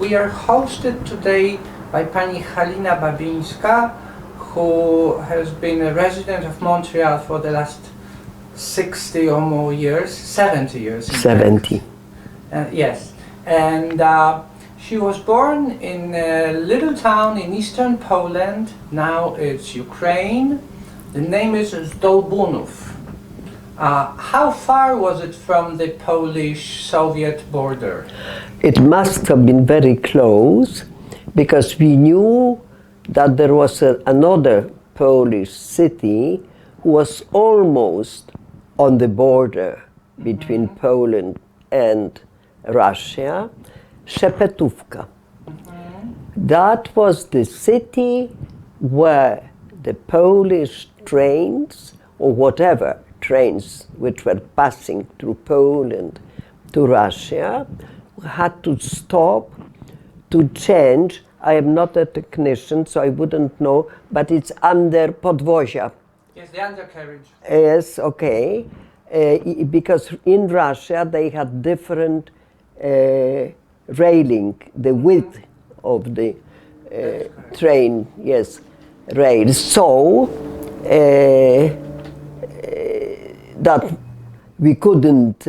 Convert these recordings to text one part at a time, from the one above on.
We are hosted today by Pani Halina Babińska, who has been a resident of Montreal for the last 60 or more years, 70 years. 70. Yes, and she was born in a little town in eastern Poland. Now it's Ukraine. The name is Zdołbunów. How far was it from the Polish-Soviet border? It must have been very close, because we knew that there was another Polish city who was almost on the border between Poland and Russia, Szepetówka. That was the city where the Polish trains, or whatever trains which were passing through Poland to Russia, had to stop to change. I am not a technician, so I wouldn't know, but it's under podwozia. Yes, the undercarriage. Yes, okay. Because in Russia they had different railing, the width of the train, yes, rails. So that we couldn't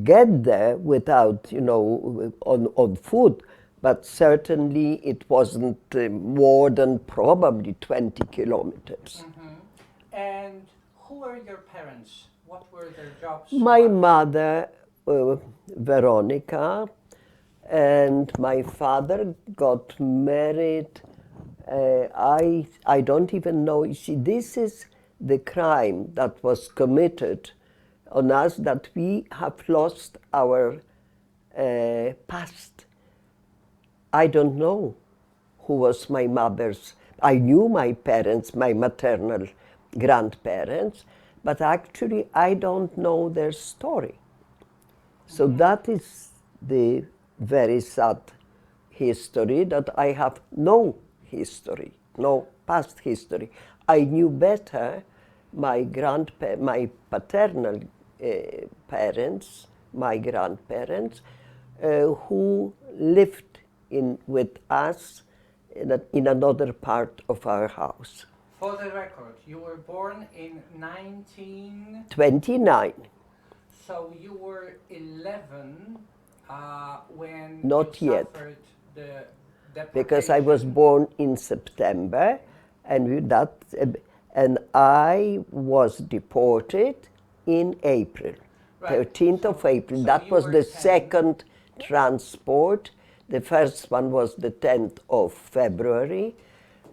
get there without, on foot, but certainly it wasn't more than probably 20 kilometers. And who were your parents? What were their jobs? My mother, Veronica, and my father got married. I don't even know. You see, this is the crime that was committed on us, that we have lost our past. I don't know who was my mother's. I knew my parents, my maternal grandparents, but actually I don't know their story. So that is the very sad history, that I have no history, no past history. I knew better my paternal parents, my grandparents, who lived with us in another part of our house. For the record, you were born in 1929. So you were 11 when Not you yet. suffered the deportation. Because I was born in September, and I was deported in April, Right. 13th of April. So That you was were the 10. second transport. The first one was the 10th of February.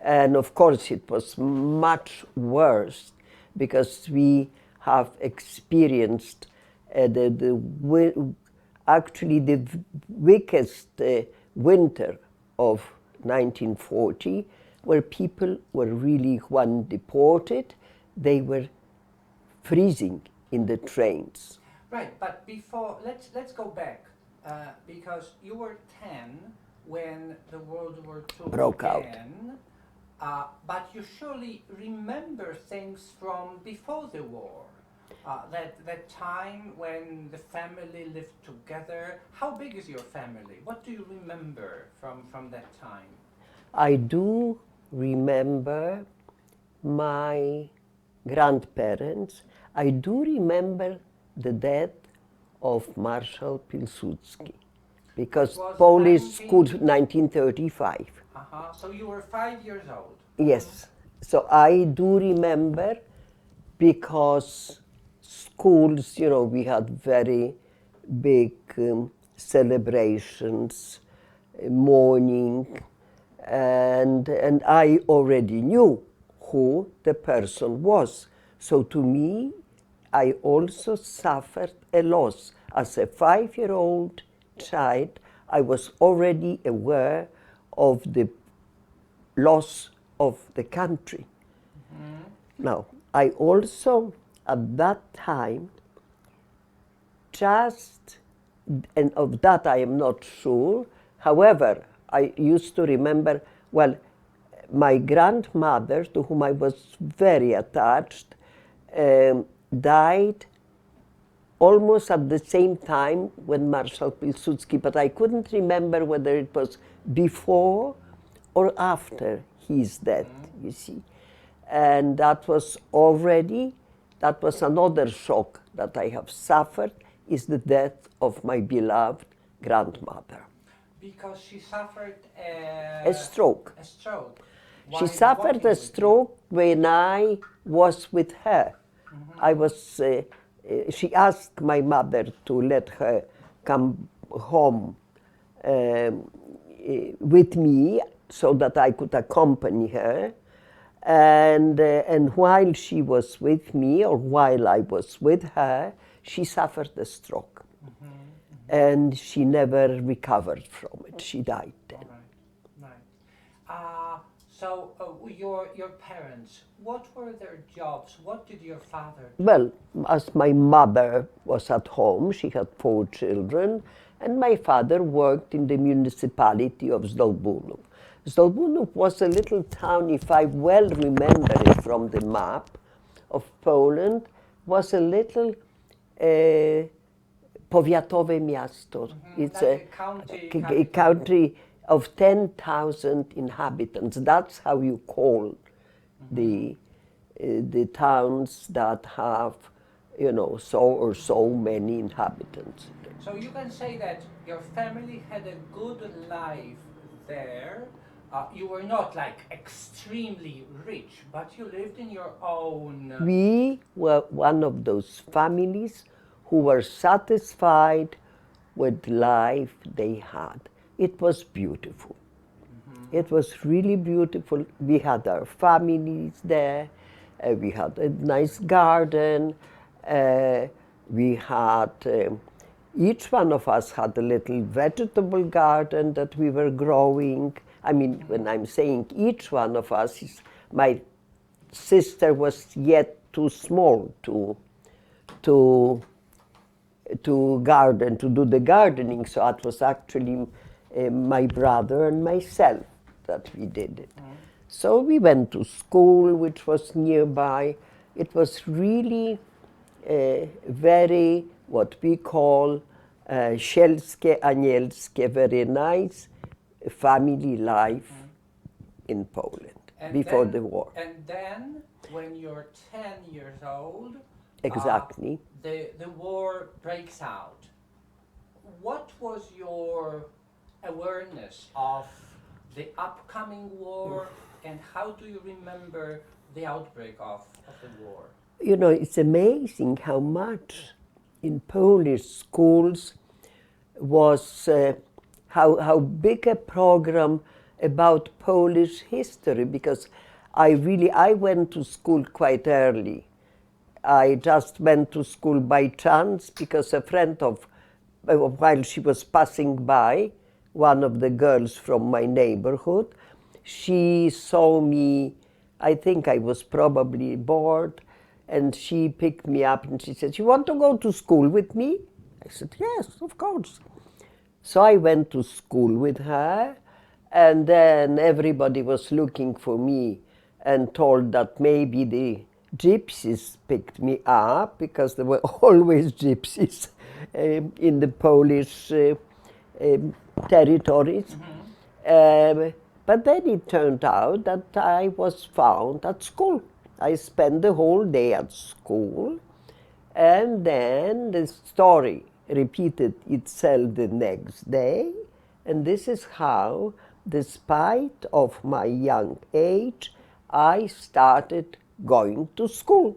And of course it was much worse, because we have experienced actually the weakest winter of 1940, where people were really, when deported, they were freezing in the trains. Right, but before, let's go back, because you were 10 when the World War II Broke out. began, but you surely remember things from before the war. That time when the family lived together. How big is your family? What do you remember from that time? I do remember my grandparents. I do remember the death of Marshal Pilsudski, because Polish school, 1935. So you were 5 years old? Yes. So I do remember, because schools, we had very big celebrations, mourning, and I already knew who the person was. So to me, I also suffered a loss. As a 5-year-old child, I was already aware of the loss of the country. Now, I also, at that time, and of that I am not sure, however, I used to remember, my grandmother, to whom I was very attached, died almost at the same time when Marshal Pilsudski, but I couldn't remember whether it was before or after his death, you see. And that was another shock that I have suffered, is the death of my beloved grandmother. Because she suffered A stroke. A stroke. She suffered a stroke when I was with her. I was, she asked my mother to let her come home with me so that I could accompany her. And while she was with me, or while I was with her, she suffered a stroke. And she never recovered from it. She died then. Right. So your parents, what were their jobs? What did your father do? Well, as my mother was at home, she had 4 children, and my father worked in the municipality of Zdołbunów. Zdołbunów was a little town, if I well remember it from the map of Poland, was a little powiatowe miasto. It's like a country of 10,000 inhabitants. That's how you call the towns that have, you know, so many inhabitants. So you can say that your family had a good life there. You were not like extremely rich, but you lived in your own. We were one of those families who were satisfied with life they had. It was beautiful. It was really beautiful. We had our families there. We had a nice garden. We had, each one of us had a little vegetable garden that we were growing. I mean, when I'm saying each one of us, my sister was yet too small to garden, to do the gardening, so it was actually my brother and myself that we did it. So we went to school, which was nearby. It was really very, what we call sielskie, anielskie, very nice family life in Poland before the war. And then, when you're 10 years old, exactly, the war breaks out. What was your awareness of the upcoming war, and how do you remember the outbreak of the war? You know, it's amazing how much in Polish schools was, how big a program about Polish history, because I went to school quite early. I just went to school by chance because a friend while she was passing by, one of the girls from my neighborhood, she saw me, I think I was probably bored, and she picked me up and she said, "You want to go to school with me?" I said, "Yes, of course." So I went to school with her, and then everybody was looking for me and told that maybe the gypsies picked me up, because there were always gypsies in the Polish territories. But then it turned out that I was found at school. I spent the whole day at school, and then the story repeated itself the next day, and this is how, despite of my young age, I started going to school.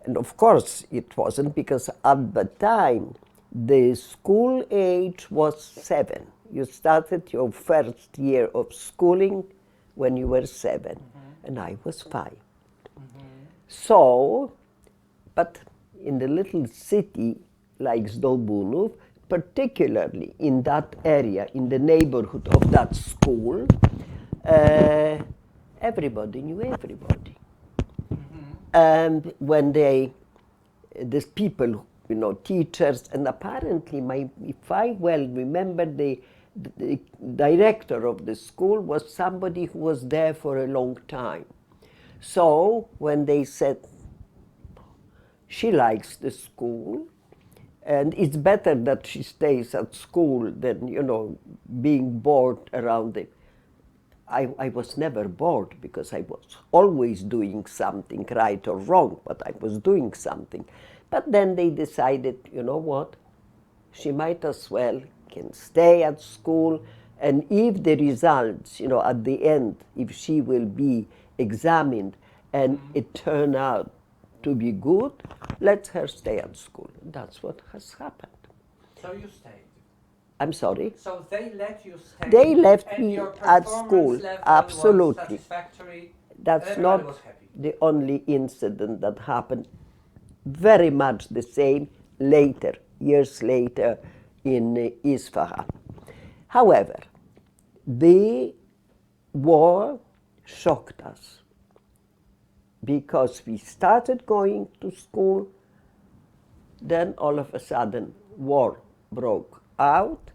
And of course it wasn't, because at the time the school age was 7. You started your first year of schooling when you were 7, and I was 5. So, but in the little city like Zdołbunów, particularly in that area, in the neighborhood of that school, everybody knew everybody. And when these people, you know, teachers, and apparently if I well remember, the director of the school was somebody who was there for a long time. So when they said, "She likes the school," And it's better that she stays at school than, you know, being bored around it. I was never bored because I was always doing something, right or wrong, but I was doing something. But then they decided, you know what, she might as well can stay at school, and if the results, you know, at the end, if she will be examined and it turn out to be good, let her stay at school. That's what has happened. So you stayed. I'm sorry? So they let you stay. They left and me your at performance school, level absolutely. Was satisfactory. That's Everybody not was happy. the only incident that happened. Very much the same later, years later in Isfahan. However, the war shocked us because we started going to school, then all of a sudden war broke out.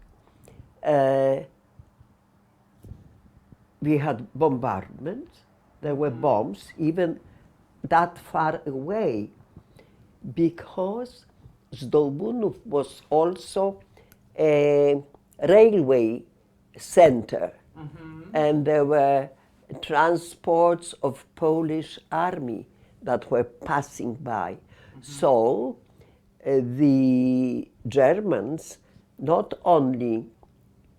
We had bombardments, there were bombs, even that far away, because Zdołbunów was also a railway center, and there were transports of Polish army that were passing by. So the Germans not only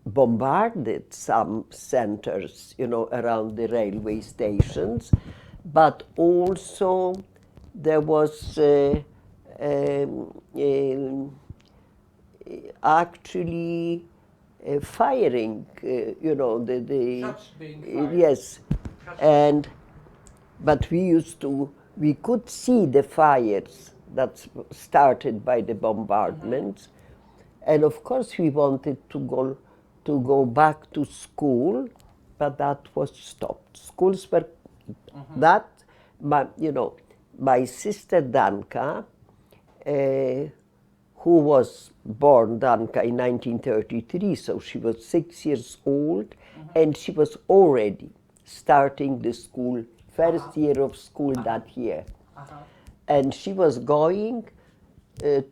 bombarded some centers, you know, around the railway stations, but also there was actually firing, you know, the Shots being fired. yes, and but we could see the fires that started by the bombardments, and of course we wanted to go back to school, but that was stopped. Schools were that, you know, my sister Danka, who was born Danka in 1933, so she was 6 years old, and she was already starting the school, first year of school that year. And she was going to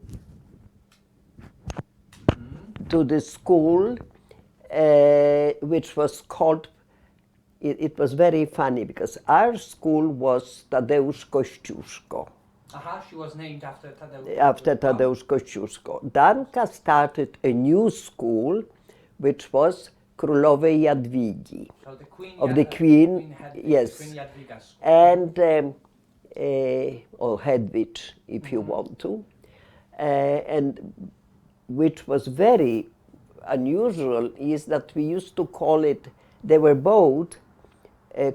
the school, which was called, it was very funny because our school was Tadeusz Kościuszko. She was named after Tadeusz. After Tadeusz Kościuszko. Danka started a new school, which was Królowej Jadwigi. So the Queen of the Queen, yes. Queen Jadwiga's. And, or Hedwig, if you want to. And which was very unusual is that we used to call it, they were both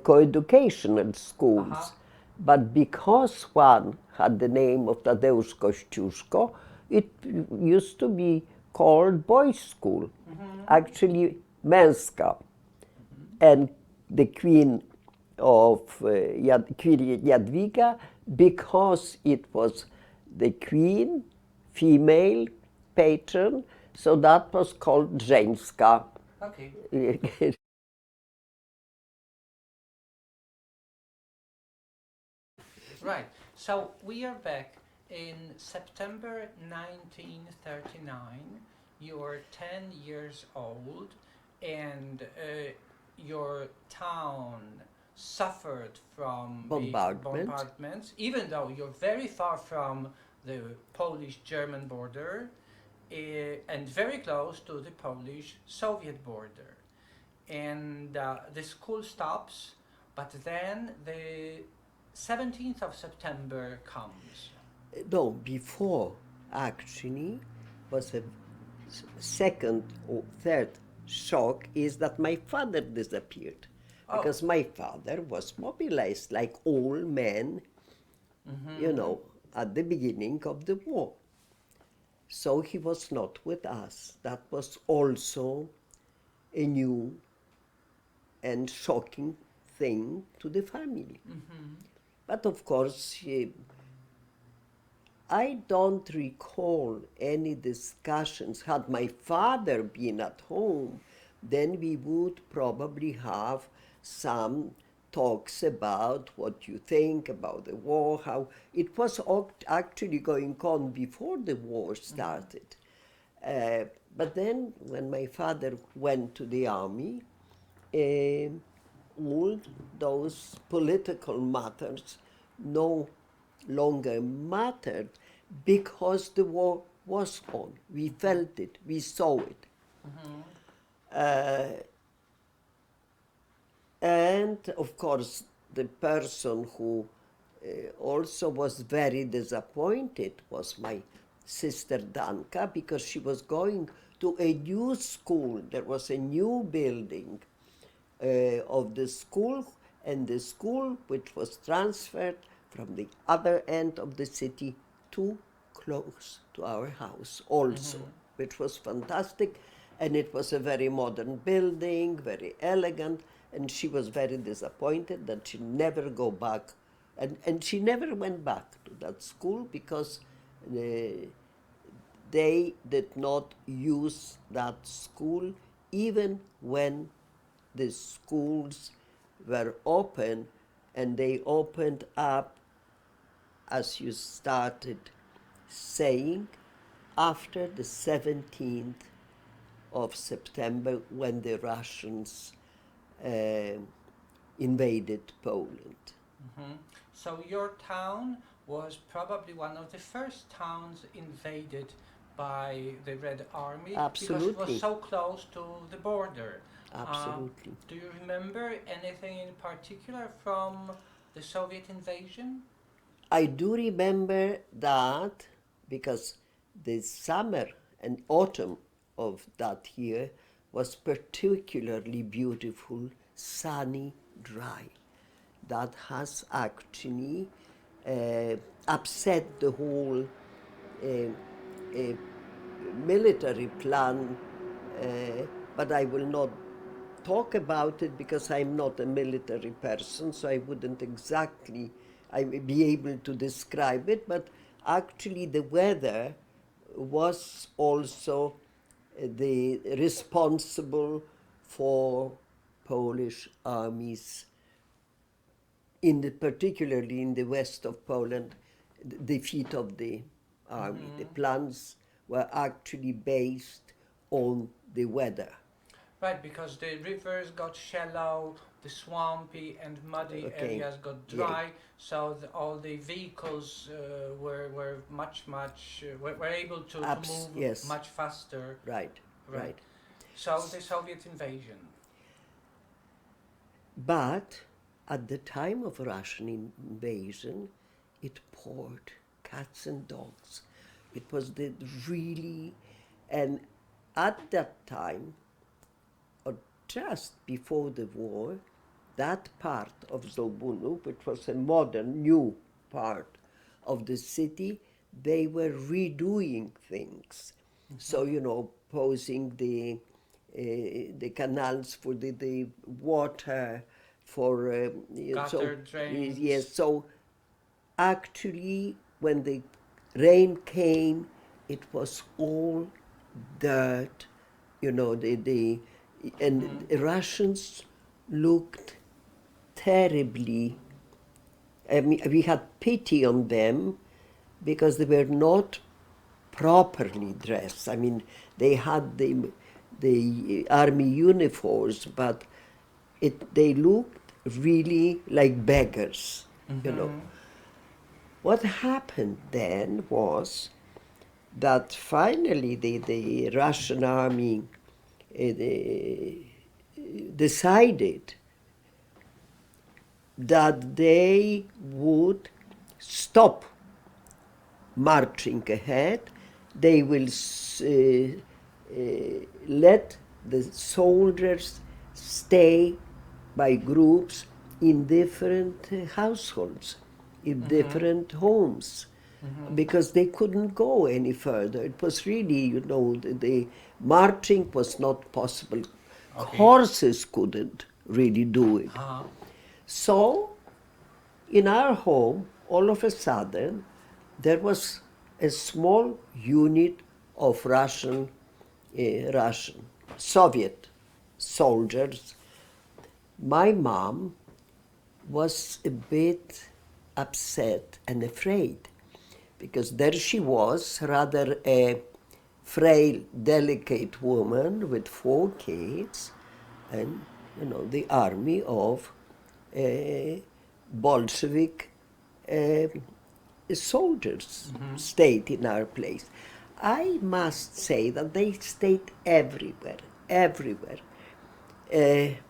co-educational schools. But because one had the name of Tadeusz Kościuszko, it used to be called boys' school, actually męska. And the Queen of Queen Jadwiga, because it was the Queen, female patron, so that was called żeńska. Okay. Right, so we are back in September 1939. You're 10 years old, and your town suffered from bombardments, even though you're very far from the Polish-German border and very close to the Polish-Soviet border. And the school stops, but then the 17th of September comes. No, before actually was a second or third shock is that my father disappeared. Because my father was mobilized like all men, you know, at the beginning of the war. So he was not with us. That was also a new and shocking thing to the family. But of course, I don't recall any discussions. Had my father been at home, then we would probably have some talks about what you think about the war, how it was actually going on before the war started. But then when my father went to the army, all those political matters no longer mattered because the war was on. We felt it, we saw it. And of course, the person who also was very disappointed was my sister Danka, because she was going to a new school. There was a new building of the school, and the school which was transferred from the other end of the city too close to our house also, which was fantastic. And it was a very modern building, very elegant, and she was very disappointed that she never go back. And she never went back to that school because they did not use that school even when the schools were open, and they opened up, as you started saying, after the 17th of September, when the Russians invaded Poland. So your town was probably one of the first towns invaded by the Red Army. Absolutely. Because it was so close to the border. Absolutely. Do you remember anything in particular from the Soviet invasion? I do remember that because the summer and autumn of that year was particularly beautiful, sunny, dry. That has actually upset the whole military plan, but I will not talk about it because I'm not a military person, so I wouldn't exactly be able to describe it, but actually the weather was also the responsible for Polish armies, particularly in the west of Poland, the defeat of the army. The plans were actually based on the weather. Right, because the rivers got shallow, the swampy and muddy areas got dry, so all the vehicles were able to move much faster. Right. So the Soviet invasion. But at the time of Russian invasion, it poured cats and dogs. It was and at that time, or just before the war, that part of Zdołbunów, which was a modern, new part of the city, they were redoing things. So, posing the canals for the water, for gutter drains. Yes, so actually when the rain came, it was all dirt, the Russians looked terribly. I mean, we had pity on them because they were not properly dressed. I mean, they had the army uniforms, but they looked really like beggars, What happened then was that finally the Russian army decided that they would stop marching ahead. They will let the soldiers stay by groups in different households, in different homes, because they couldn't go any further. It was really, the marching was not possible. Okay. Horses couldn't really do it. So, in our home, all of a sudden, there was a small unit of Russian Soviet soldiers. My mom was a bit upset and afraid, because there she was, rather a frail, delicate woman with 4 kids, and the army of Bolshevik soldiers stayed in our place. I must say that they stayed everywhere.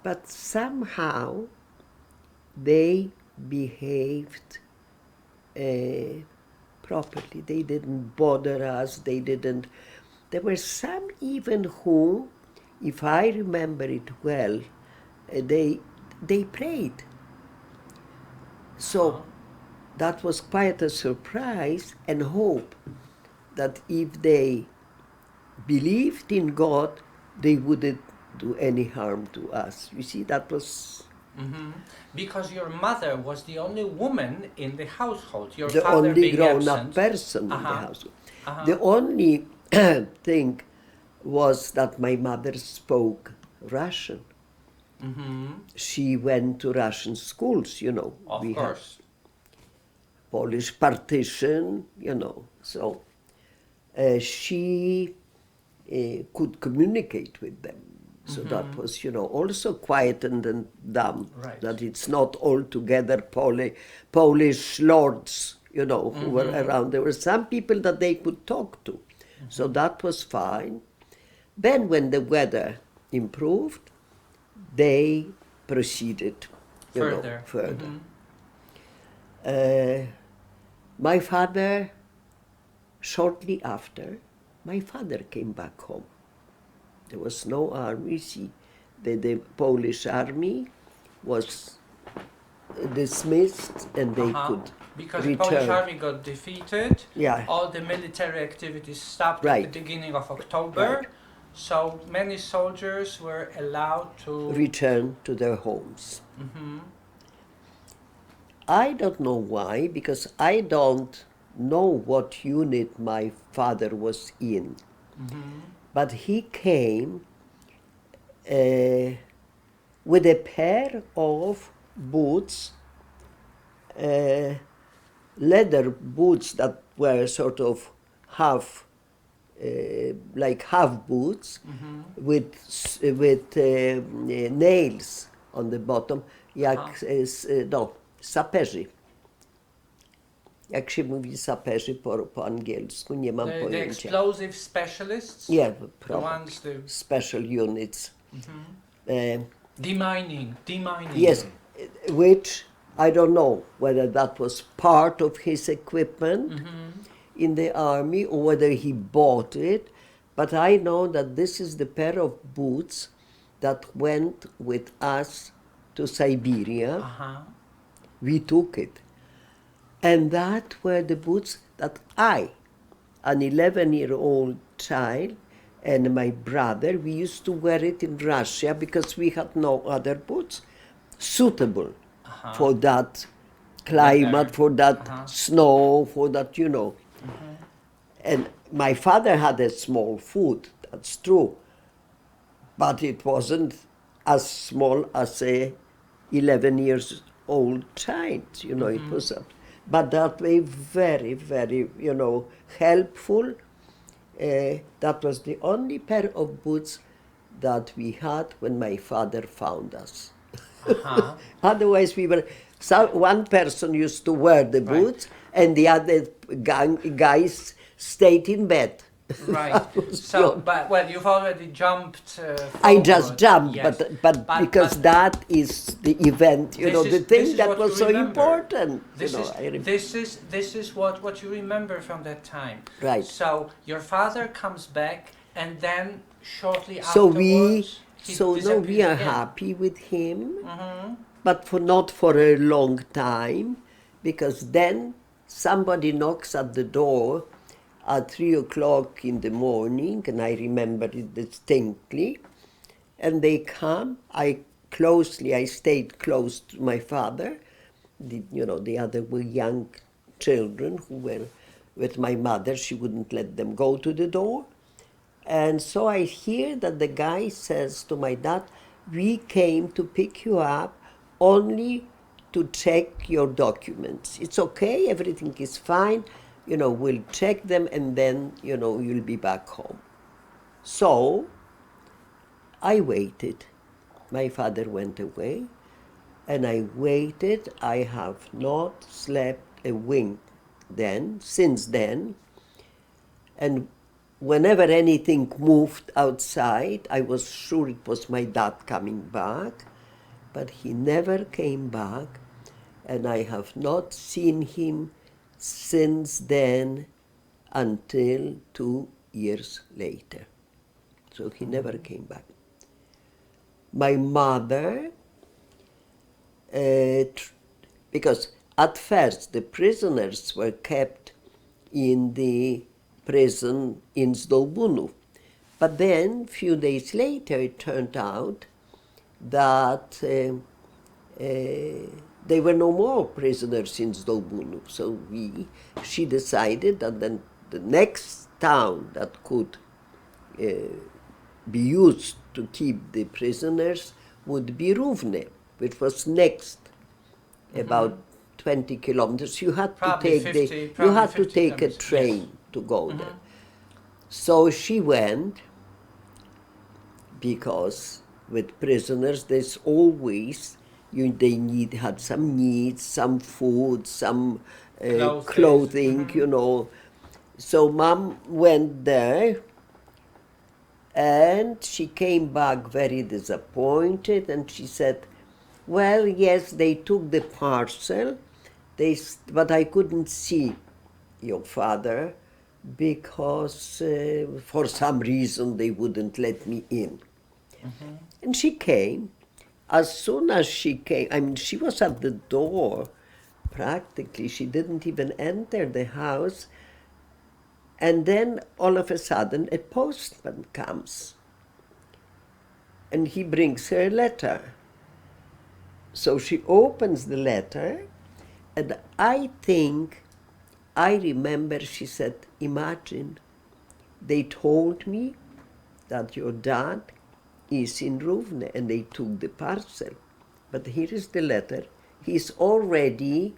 But somehow they behaved properly. They didn't bother us. There were some even who, if I remember it well, they prayed. So that was quite a surprise and hope that if they believed in God, they wouldn't do any harm to us. You see, that was... Because your mother was the only woman in the household, your the father only being grown-up absent. person in the household. The only thing was that my mother spoke Russian. She went to Russian schools, Of we course. had Polish partition, so she could communicate with them. So that was, also quietened and dumb, Right. that it's not altogether Polish lords, who were around. There were some people that they could talk to. So that was fine. Then when the weather improved, they proceeded Further. My father, shortly after, my father came back home. There was no army. See, the Polish army was dismissed and they could Because return. the Polish army got defeated, Yeah. all the military activities stopped Right. at the beginning of October, Right. so many soldiers were allowed to... return to their homes. I don't know why, because I don't know what unit my father was in. But he came with a pair of boots, leather boots that were sort of half boots, with nails on the bottom, saperzy. Jak się mówi saperzy po angielsku? Nie mam The pojęcia. explosive specialists, Yeah, the probably. ones, the Special units. demining. Yes, which I don't know whether that was part of his equipment in the army or whether he bought it, but I know that this is the pair of boots that went with us to Siberia. We took it. And that were the boots that I, an 11-year-old child, and my brother, we used to wear it in Russia because we had no other boots suitable for that climate, for that snow, for that, And my father had a small foot, that's true, but it wasn't as small as a 11-year-old child, it was but that way very, very, helpful. That was the only pair of boots that we had when my father found us. Otherwise, one person used to wear the boots, and the other guys stayed in bed. Right. So, but you've already jumped. I just forward. jumped, Yes. but because that is the event, the thing that was so remember. important. This is what you remember from that time. Right. So your father comes back, and then shortly So afterwards, we are happy with him, but not for a long time, because then somebody knocks at the door at 3 o'clock in the morning, and I remember it distinctly, and they come. I stayed close to my father. The other were young children who were with my mother. She wouldn't let them go to the door. And so I hear that the guy says to my dad, "We came to pick you up only to check your documents. It's okay, everything is fine, we'll check them and then, you'll be back home. So I waited. My father went away and I waited. I have not slept a wink since then. And whenever anything moved outside, I was sure it was my dad coming back, but he never came back, and I have not seen him since then until 2 years later. So he never came back. My mother, because at first the prisoners were kept in the prison in Zdołbunów. But then, a few days later, it turned out that there were no more prisoners in Zdołbunów. So she decided that then the next town that could be used to keep the prisoners would be Równe, which was next, about 20 kilometers. You had Probably to 50 take a kilometers, train yes. to go there. So she went, because with prisoners there's always, they had some needs, some food, some clothing, So Mom went there and she came back very disappointed and she said, well, yes, they took the parcel, but I couldn't see your father because for some reason they wouldn't let me in. And she came. As soon as she came, she was at the door practically. She didn't even enter the house. And then all of a sudden a postman comes and he brings her a letter. So she opens the letter, and I remember she said, imagine, they told me that your dad is in Równe and they took the parcel. But here is the letter. He's already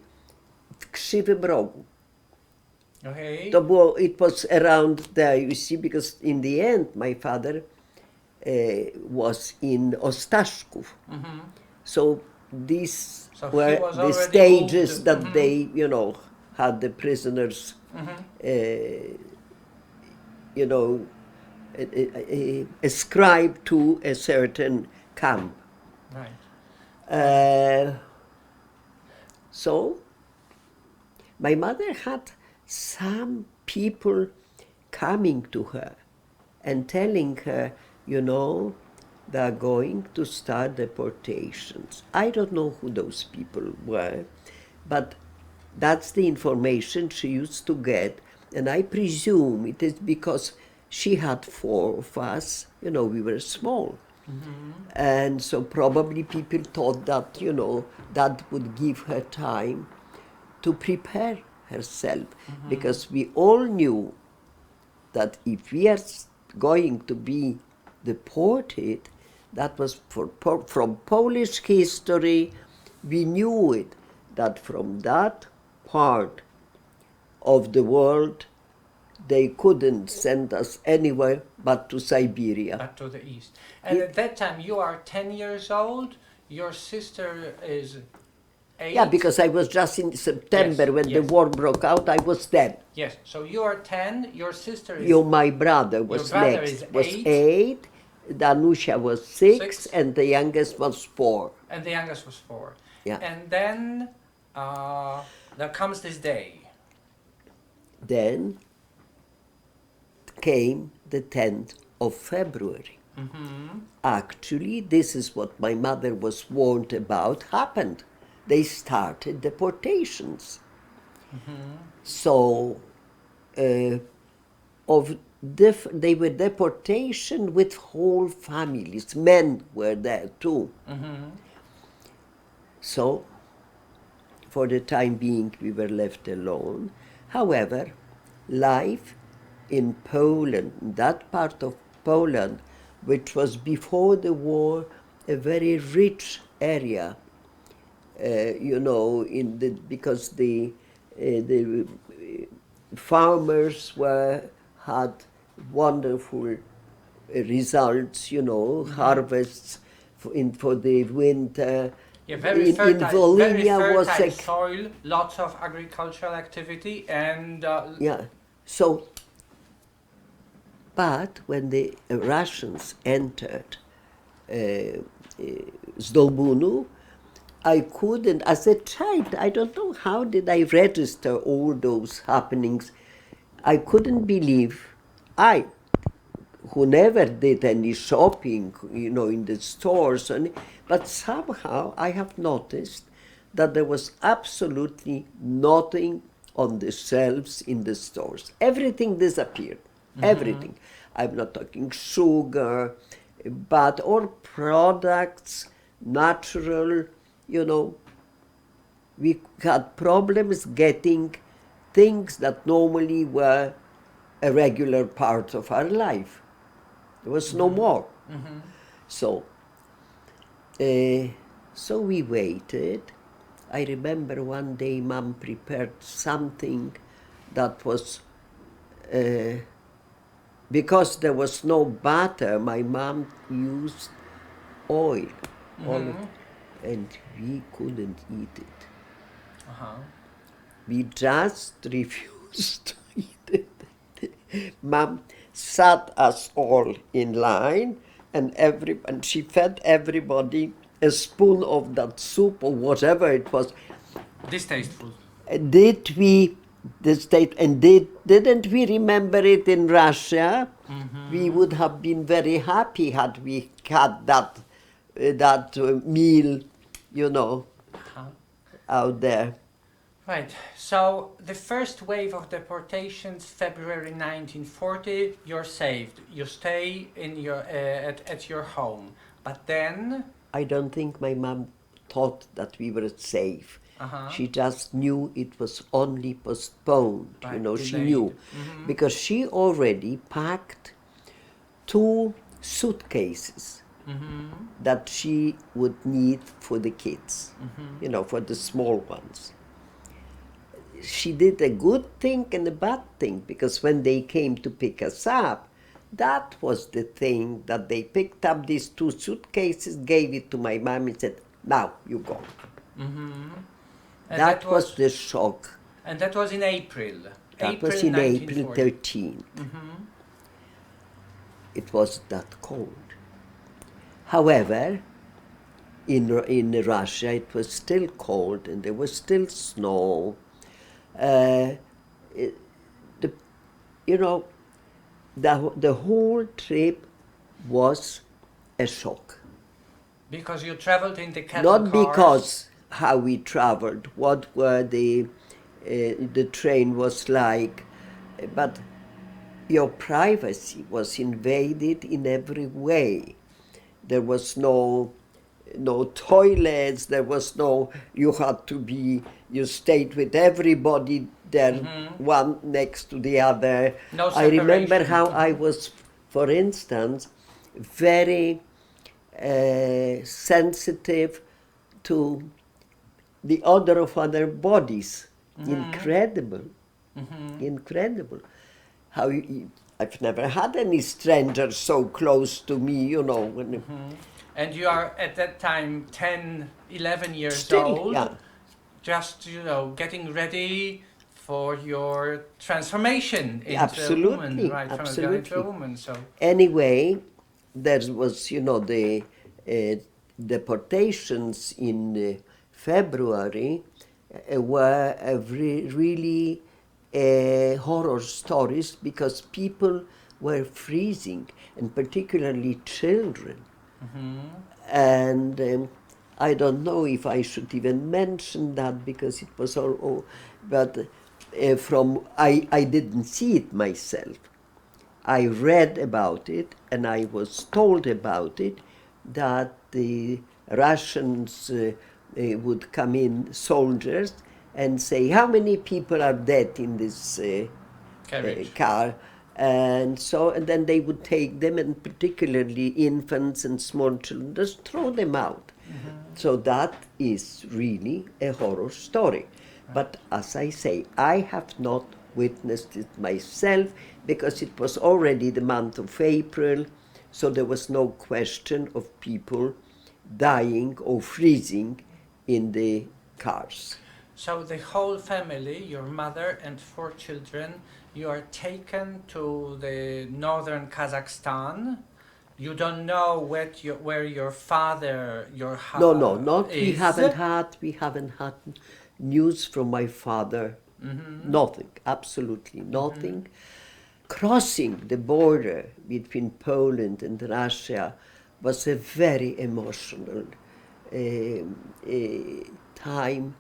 w Krzywym Rogu. Okay. It was around there, you see, because in the end my father was in Ostaszków. So these were the stages that they, had the prisoners, ascribed to a certain camp. Right. So my mother had some people coming to her and telling her, they're going to start deportations. I don't know who those people were, but that's the information she used to get. And I presume it is because she had 4 of us, we were small. And so probably people thought that, that would give her time to prepare herself, because we all knew that if we are going to be deported, that was from Polish history, we knew it, that from that part of the world they couldn't send us anywhere but to Siberia. Back to the east. And at that time you are 10 years old, your sister is 8? Yeah, because I was just in September when the war broke out, I was 10. Yes, so you are 10, your sister is... My brother was next, was 8. 8, Danusia was 6, and the youngest was 4. And the youngest was 4. Yeah. And then there comes this day. Then came the 10th of February. Actually, this is what my mother was warned about happened. They started deportations. So they were deportation with whole families. Men were there too. So for the time being we were left alone. However, life in Poland, that part of Poland, which was before the war a very rich area, you know, because the farmers had wonderful results, you know, harvests for the winter. Yeah, very in fertile, very Volynhia was fertile soil, lots of agricultural activity, and yeah. So, but when the Russians entered Zdołbunów, I couldn't, as a child, I don't know how did I register all those happenings. I couldn't believe, who never did any shopping, you know, in the stores, but somehow I have noticed that there was absolutely nothing on the shelves in the stores. Everything disappeared, everything. I'm not talking sugar, but all products, natural, you know. We had problems getting things that normally were a regular part of our life. There was no more. So we waited. I remember one day Mom prepared something that was, because there was no butter, my mom used oil, and we couldn't eat it. We just refused to eat it. Mom sat us all in line, and she fed everybody a spoon of that soup or whatever it was. distasteful. Didn't we remember it in Russia? We would have been very happy had we had that meal, you know, out there. Right. So the first wave of deportations, February 1940, you're saved. You stay in your at your home. But then I don't think my mom thought that we were safe. She just knew it was only postponed. Right, you know, she delayed. knew. Because she already packed 2 suitcases that she would need for the kids, you know, for the small ones. She did a good thing and a bad thing, because when they came to pick us up, that was the thing that they picked up these 2 suitcases, gave it to my mom and said, now you go. That was the shock. And that was in April. That was in April 1940. 13th. It was that cold. However, in Russia it was still cold and there was still snow. The whole trip was a shock. Because you traveled in the cattle Not cars. because how we traveled, what were the train was like, but your privacy was invaded in every way. There was no toilets, there was no, you stayed with everybody there, one next to the other. No I remember separation. how I was, for instance, very sensitive to the odor of other bodies. Incredible. How I've never had any stranger so close to me, you know. And you are at that time 10, 11 years Still, old, yeah. just, getting ready for your transformation into Absolutely, a woman, right? From a girl into a absolutely. woman. So Anyway, there was, the deportations in February were really horror stories, because people were freezing, and particularly children. And I don't know if I should even mention that, because it was all but I didn't see it myself. I read about it, and I was told about it, that the Russians would come in, soldiers, and say, how many people are dead in this car? And then they would take them, and particularly infants and small children, just throw them out. So that is really a horror story. But as I say, I have not witnessed it myself because it was already the month of April, so there was no question of people dying or freezing in the cars. So the whole family, your mother and 4 children, you are taken to the northern Kazakhstan. You don't know where your father, No, not. is. We haven't had news from my father. Nothing, absolutely nothing. Crossing the border between Poland and Russia was a very emotional time.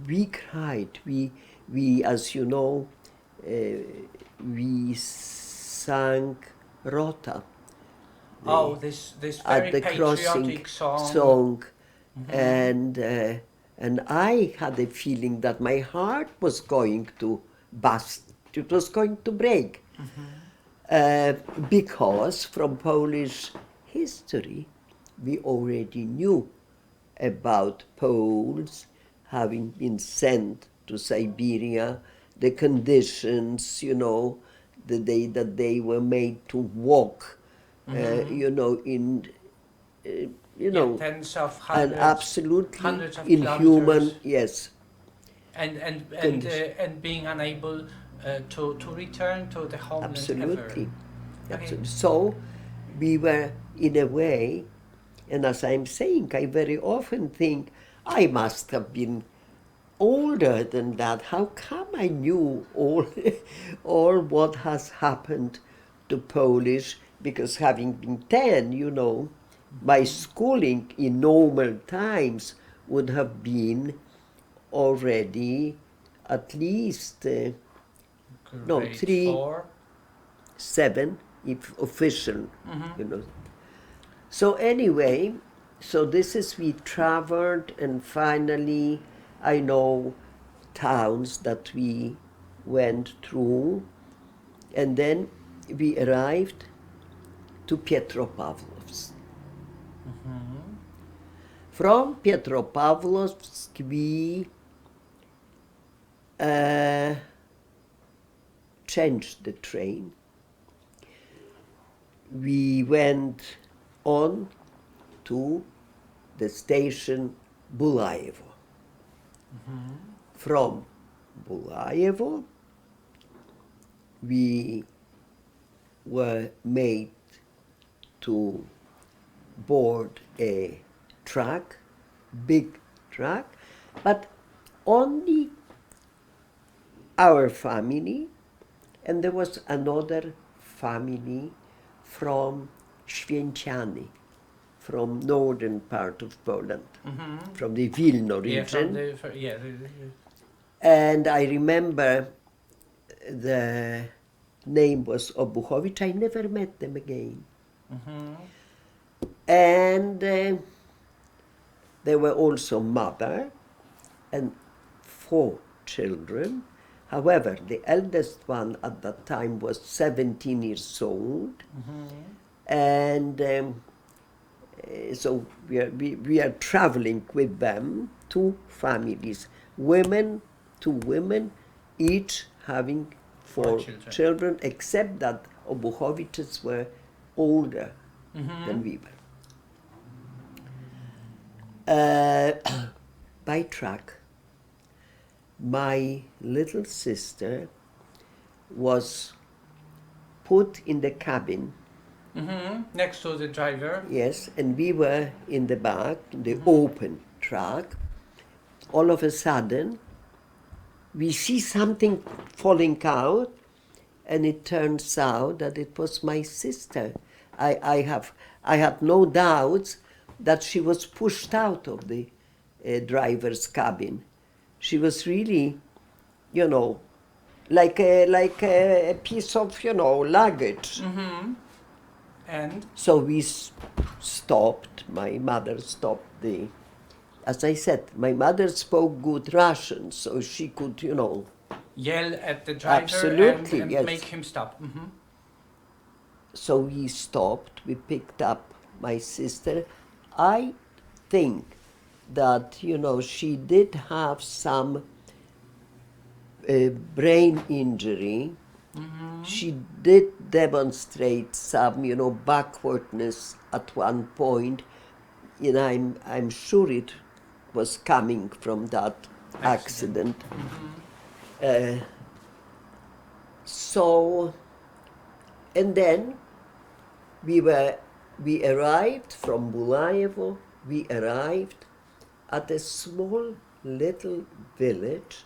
We cried. We, as you know, we sang Rota. This At very the patriotic crossing song. and I had a feeling that my heart was going to burst. It was going to break. Because from Polish history, we already knew about Poles having been sent to Siberia, the conditions, you know, the day that they were made to walk, you know, in, you know, tens of and hundreds, absolutely hundreds of inhuman, kilometers. yes. And being unable to return to the homeland Absolutely. ever. Absolutely. So we were, in a way, and as I'm saying, I very often think I must have been older than that. How come I knew all what has happened to Polish? Because having been 10, you know, my schooling in normal times would have been already at least Grade 3, 4. 7, if official, you know. So anyway, so this is, we traveled, and finally I know towns that we went through, and then we arrived to Petropavlovsk. From Petropavlovsk we changed the train. We went on to the station Bulayevo. From Bulayevo, we were made to board a truck, big truck, but only our family, and there was another family from Święciany, from northern part of Poland, from the Wilno region. And I remember the name was Obuchowicz. I never met them again. And there were also mother and 4 children. However, the eldest one at that time was 17 years old. And so we are traveling with them, 2 families, 2 women, each having 4 children, except that Obuchowiczes were older than we were. By truck, my little sister was put in the cabin. Next to the driver. Yes, and we were in the back, in the open truck. All of a sudden, we see something falling out, and it turns out that it was my sister. I had no doubts that she was pushed out of the driver's cabin. She was really, you know, like a piece of, you know, luggage. And so we stopped. My mother stopped the. As I said, my mother spoke good Russian, so she could, you know, yell at the driver. Absolutely, and yes. make him stop. So we stopped. We picked up my sister. I think that, you know, she did have some brain injury. She did demonstrate some, you know, backwardness at one point, and I'm sure it was coming from that accident. So, and then we arrived from Bulayevo. We arrived at a small little village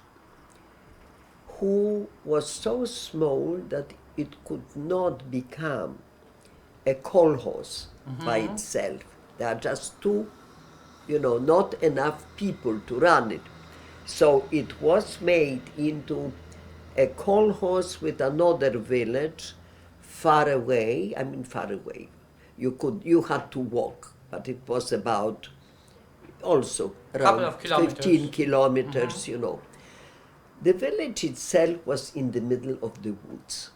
who was so small that it could not become a kolkhoz by itself. There are just two, you know, not enough people to run it. So it was made into a kolkhoz with another village far away. I mean, far away. You had to walk, but it was about also around 15 kilometers, you know. The village itself was in the middle of the woods.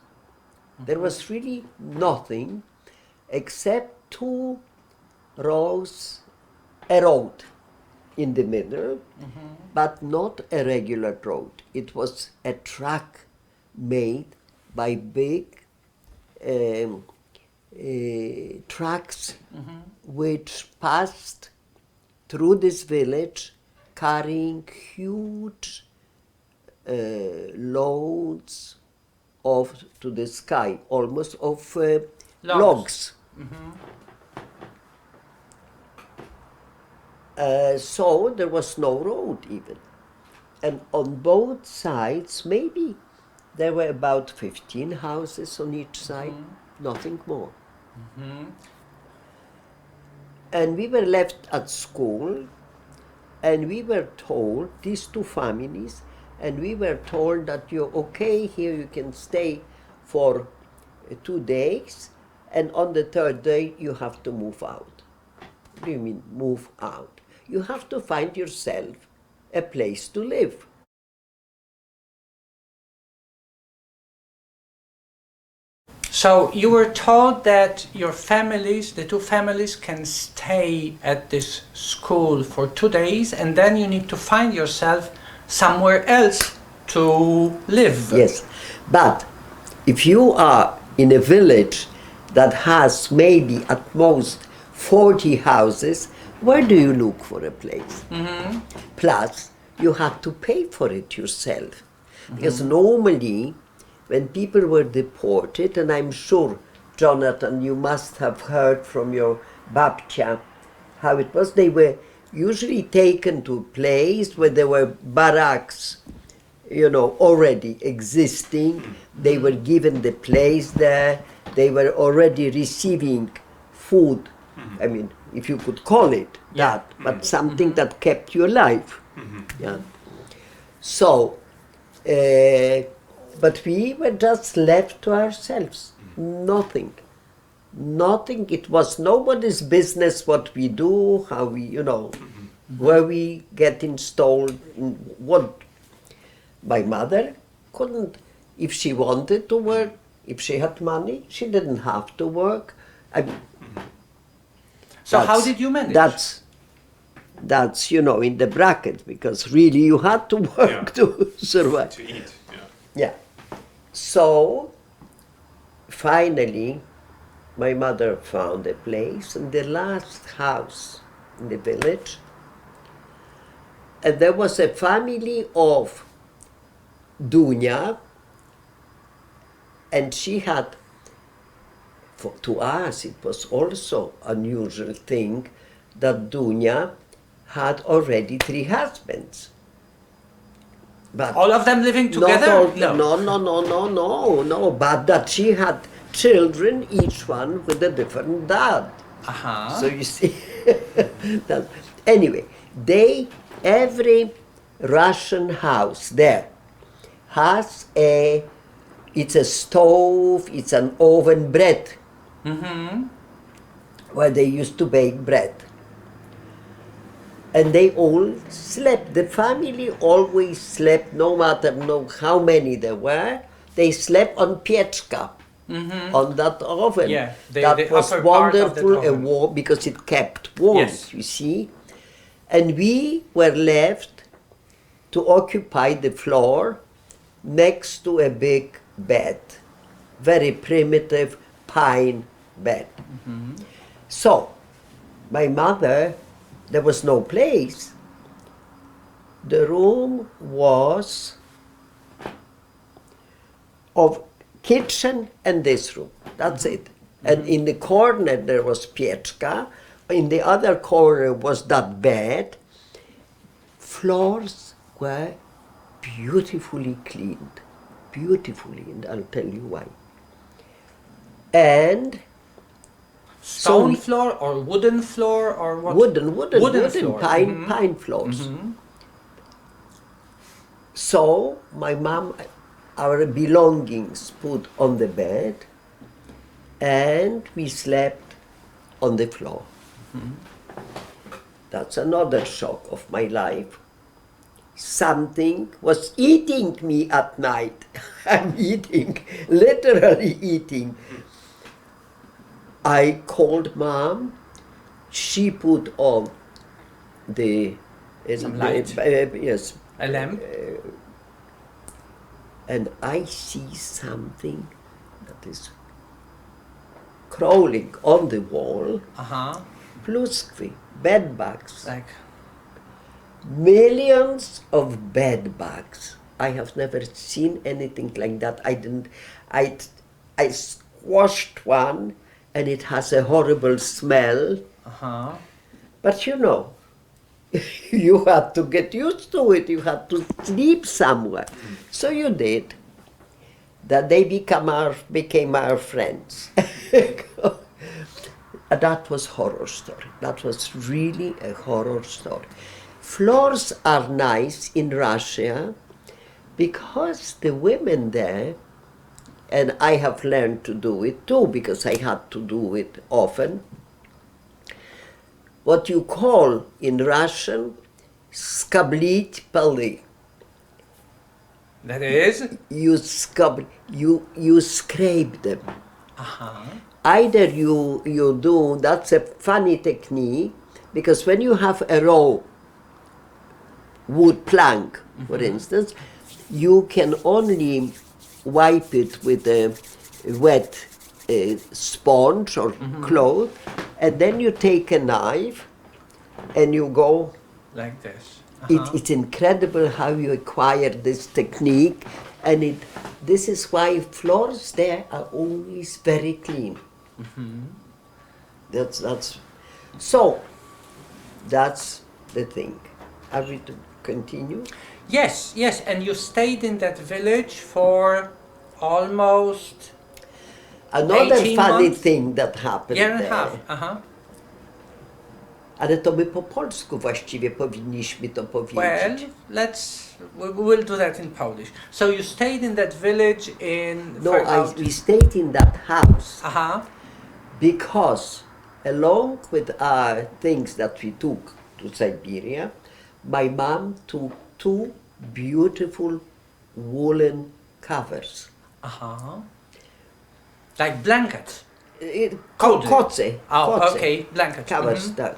There was really nothing except two rows, a road in the middle, but not a regular road. It was a track made by big trucks which passed through this village carrying huge loads to the sky, almost of logs. So there was no road even. And on both sides, maybe there were about 15 houses on each side, nothing more. And we were left at school, and we were told, these two families, and we were told that you're okay here, you can stay for 2 days, and on the third day you have to move out. What do you mean, move out? You have to find yourself a place to live. So you were told that your families, the two families, can stay at this school for 2 days, and then you need to find yourself somewhere else to live. Yes, but if you are in a village that has maybe at most 40 houses, where do you look for a place? Plus, you have to pay for it yourself. Because normally, when people were deported, and I'm sure, Jonathan, you must have heard from your babcia how it was, they were usually taken to a place where there were barracks, you know, already existing. They were given the place there. They were already receiving food. I mean, if you could call it that, but something that kept you alive. Yeah. So, but we were just left to ourselves. Nothing. Nothing. It was nobody's business what we do, how we, you know, where we get installed, what. My mother couldn't, if she wanted to work, if she had money, she didn't have to work. So how did you manage? That's, you know, in the bracket, because really you had to work to survive. To eat, Yeah. So, finally, my mother found a place in the last house in the village. And there was a family of Dunia, and she had, to us it was also unusual thing that Dunia had already 3 husbands. But all of them living together? No, but that she had children, each one with a different dad. So you see, that, anyway, every Russian house there has it's a stove, it's an oven, bread, where they used to bake bread. And they all slept. The family always slept, no matter how many there were. They slept on pieczka, on that oven. Yeah, that was wonderful, because it kept warm, you see. And we were left to occupy the floor next to a big bed, very primitive pine bed. So, my mother, there was no place. The room was of kitchen and this room, that's it. And in the corner there was pieczka, in the other corner was that bed. Floors were beautifully cleaned, beautifully, and I'll tell you why. And Stone so- floor or wooden floor or what? wooden floor. pine floors. So my mom, our belongings put on the bed, and we slept on the floor. That's another shock of my life. Something was eating me at night. I'm eating, literally eating. I called Mom. She put on the Some light? Yes, A lamp? and I see something that is crawling on the wall. Pluskwy, bed bugs. Like, Millions of bed bugs. I have never seen anything like that. I squashed one, and it has a horrible smell. But you know, you had to get used to it. You had to sleep somewhere. So you did. That they became our friends. That was horror story. That was really a horror story. Floors are nice in Russia because the women there, and I have learned to do it too because I had to do it often, what you call in Russian skablić poly. that is? You scrape them. Either you do, that's a funny technique, because when you have a raw wood plank, for instance, you can only wipe it with a wet sponge or cloth, and then you take a knife and you go. Like this. It's incredible how you acquire this technique, and this is why floors there are always very clean. That's the thing. Are we to continue? Yes, and you stayed in that village for almost Another 18 funny months? thing that happened year and a there. half. Ale to my po polsku właściwie powinniśmy to Well, powiedzieć. we'll do that in Polish. So you stayed in that village in... No, for about- we stayed in that house because along with our things that we took to Siberia, my mom took 2 beautiful woolen covers. Like blankets. Koce. Oh, koce. okay, blankets. Covers, tak.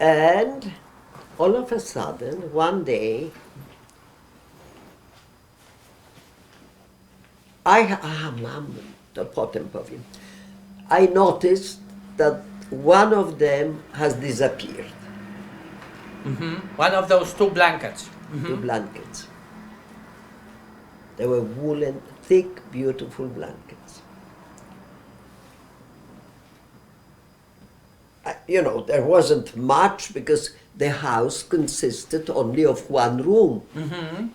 And all of a sudden, one day, Mom, to potem powiem. I noticed that one of them has disappeared. One of those 2 blankets. 2 blankets. They were woolen, thick, beautiful blankets. There wasn't much because the house consisted only of 1 room.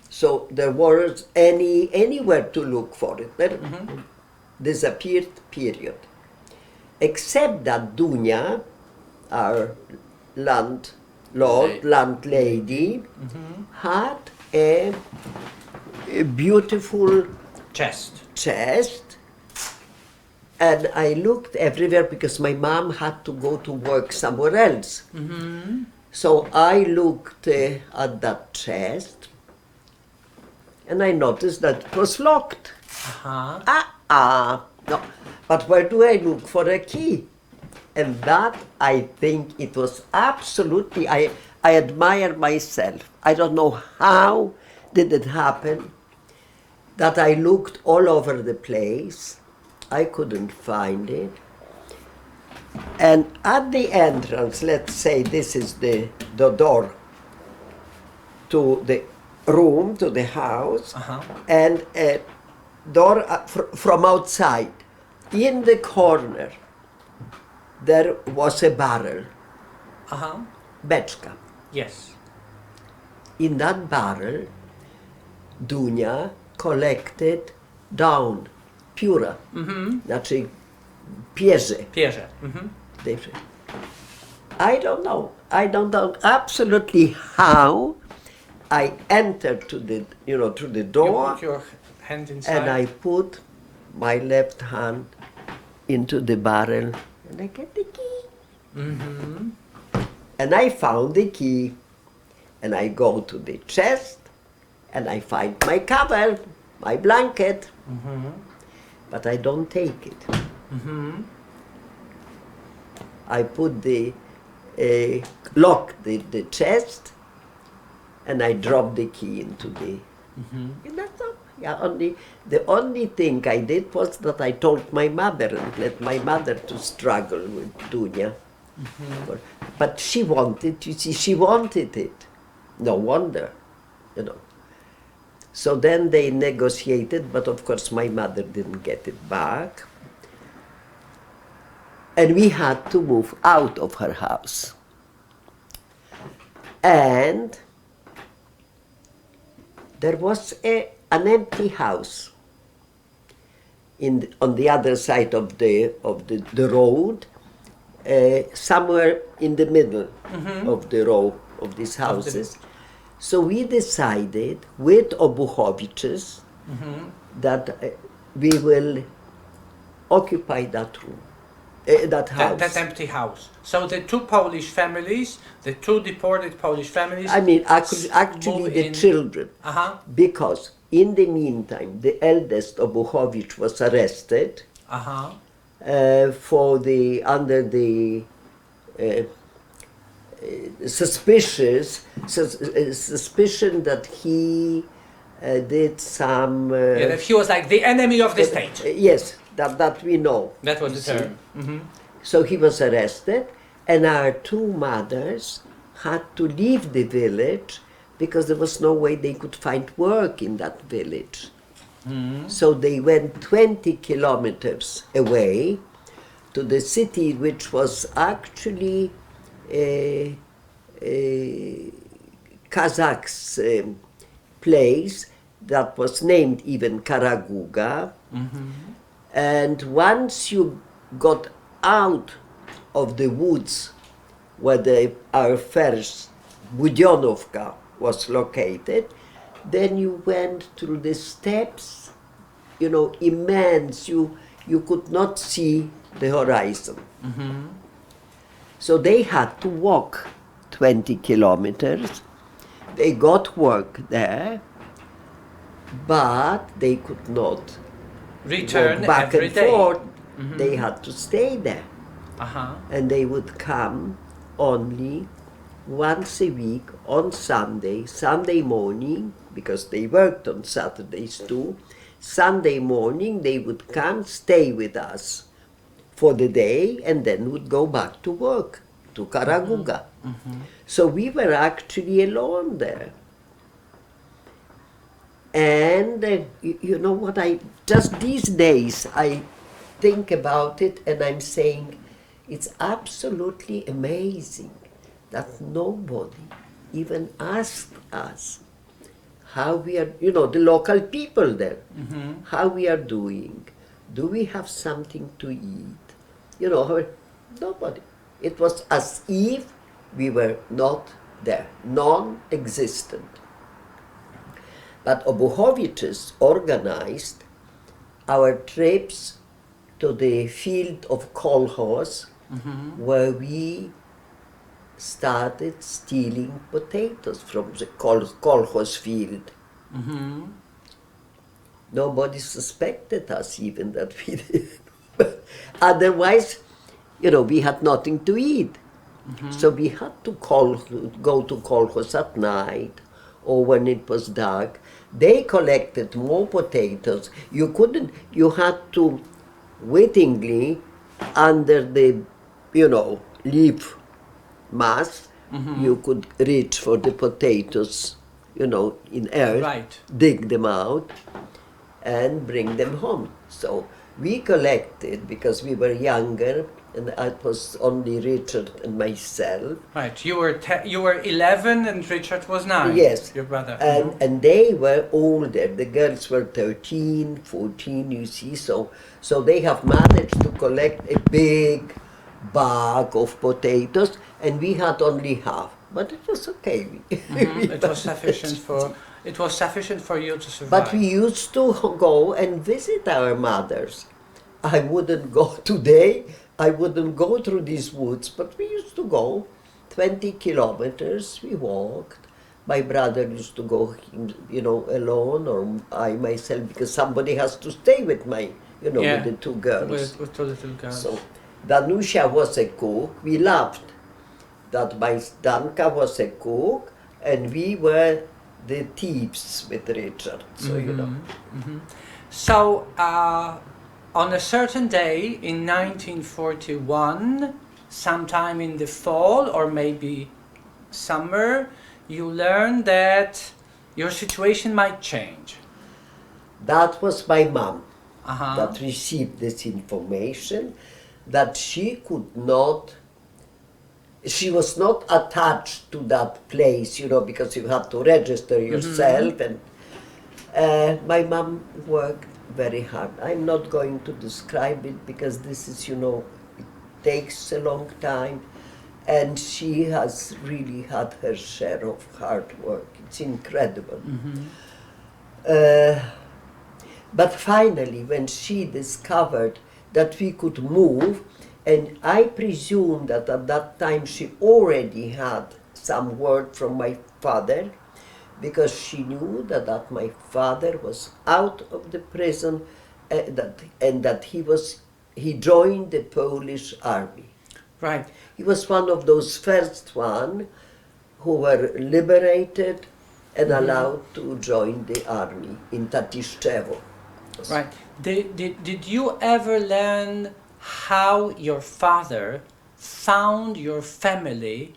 So there wasn't anywhere to look for it. They disappeared, period. Except that Dunia, our landlady, had a beautiful chest. And I looked everywhere because my mom had to go to work somewhere else. So I looked at that chest and I noticed that it was locked. No. But where do I look for a key? And that, I think, it was absolutely, I admire myself. I don't know how did it happen that I looked all over the place. I couldn't find it. And at the entrance, let's say this is the door to the room, to the house, and a door from outside. In the corner, there was a barrel, beczka. Yes. In that barrel, Dunia collected down, pióra, znaczy pierze. Pierze. I don't know absolutely how I entered to the, through the door. You put your hand inside. And I put my left hand into the barrel and I get the key. And I found the key and I go to the chest and I find my cover, my blanket, but I don't take it. I put the, lock the chest and I drop the key into the, and that's all. Yeah, the only thing I did was that I told my mother and let my mother to struggle with Dunia. But she wanted, you see, she wanted it. No wonder, So then they negotiated, but of course my mother didn't get it back. And we had to move out of her house. And there was an empty house on the other side of the road, somewhere in the middle of the row of these houses. So we decided with Obuchowiczes that we will occupy that room, that house. That empty house. So the two Polish families, the two deported Polish families. I mean, actually the children. Because in the meantime, the eldest Obuchowicz was arrested for under the suspicion that he did some. That he was like the enemy of the state. Yes, that we know. That was the term. So he was arrested, and our two mothers had to leave the village because there was no way they could find work in that village. So they went 20 kilometers away to the city, which was actually Kazakh's place that was named even Karaguga. And once you got out of the woods where our first Budionovka was located, then you went through the steppes, immense. You could not see the horizon. So they had to walk 20 kilometers. They got work there, but they could not return walk back every and day. forth. They had to stay there. And they would come only once a week on Sunday morning, because they worked on Saturdays too. Sunday morning they would come, stay with us for the day, and then would go back to work, to Karaguga. So we were actually alone there. And you know what, just these days I think about it and I'm saying it's absolutely amazing that nobody even asked us how we are, the local people there, how we are doing. Do we have something to eat? Nobody. It was as if we were not there, non-existent. But Obuchowiczes organized our trips to the field of kolkhoz, where we started stealing potatoes from the kolkhoz field. Nobody suspected us even that we did. Otherwise, you know, we had nothing to eat. So we had to go to kolkhoz at night or when it was dark. They collected more potatoes. You had to wittingly, under the, you know, leaf mass, you could reach for the potatoes, you know, in earth, Right. dig them out, and bring them home. So we collected, because we were younger, and it was only Richard and myself. Right. You were 11 and Richard was 9. Yes. Your brother. And they were older. The girls were 13, 14, you see. So they have managed to collect a big bag of potatoes, and we had only half. But it was okay. It was sufficient for you to survive. But we used to go and visit our mothers. I wouldn't go today. I wouldn't go through these woods, but we used to go 20 kilometers. We walked. My brother used to go, you know, alone, or I myself, because somebody has to stay with my, you know, with the two girls. With two little girls. So Danusia was a cook. We laughed that my Danka was a cook, and we were the thieves with Richard. So you know. So on a certain day in 1941, sometime in the fall or maybe summer, you learned that your situation might change. That was my mom that received this information, that she was not attached to that place, you know, because you had to register yourself. And my mom worked very hard. I'm not going to describe it because this is, you know, it takes a long time, and she has really had her share of hard work. It's incredible. But finally, when she discovered that we could move, and I presume that at that time she already had some word from my father, because she knew that my father was out of the prison, and that he joined the Polish army. Right. He was one of those first one who were liberated and allowed to join the army in Tatiszczewo. Right. Did you ever learn how your father found your family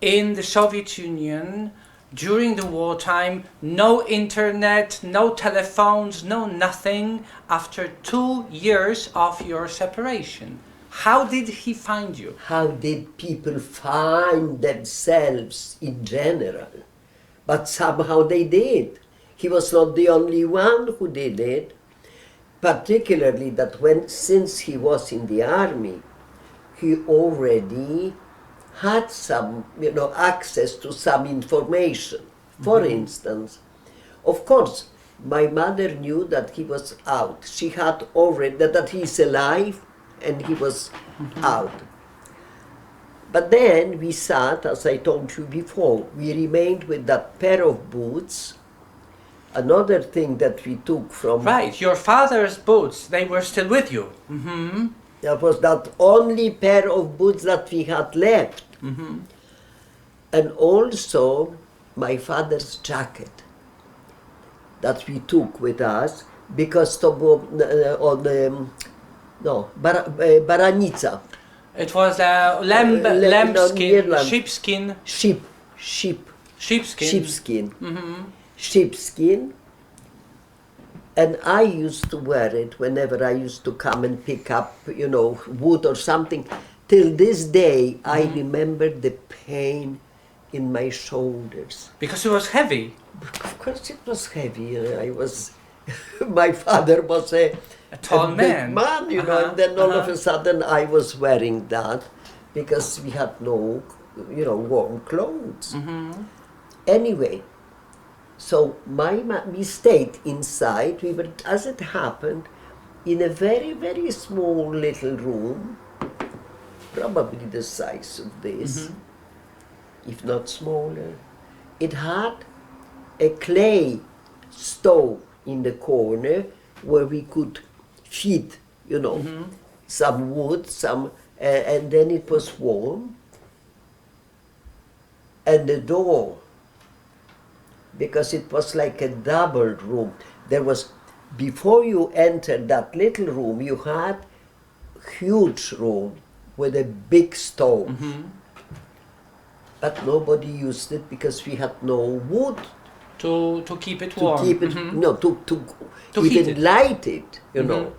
in the Soviet Union during the wartime? No internet, no telephones, no nothing, after 2 years of your separation. How did he find you? How did people find themselves in general? But somehow they did. He was not the only one who did it. Particularly that since he was in the army, he already had some, you know, access to some information. For instance, of course, my mother knew that he was out. She had already, that he's alive and he was out. But then we sat, as I told you before, we remained with that pair of boots. Another thing that we took from... Right, your father's boots, they were still with you. That was that only pair of boots that we had left. And also my father's jacket that we took with us, because to było baranica. It was a lambskin, sheepskin. Sheepskin. Sheepskin. And I used to wear it whenever I used to come and pick up, you know, wood or something. Till this day, I remember the pain in my shoulders. Because it was heavy. Of course it was heavy. My father was a tall big man, you know, and then all of a sudden I was wearing that because we had no, you know, warm clothes. Anyway, so we stayed inside. We were, as it happened, in a very, very small little room, probably the size of this, if not smaller. It had a clay stove in the corner where we could feed, you know, some wood, and then it was warm. And the door, because it was like a double room, there was, before you entered that little room, you had huge room with a big stove. Mm-hmm. But nobody used it because we had no wood To keep it to warm. keep it, Mhm. no, to To heat even it. light it, you Mhm. know.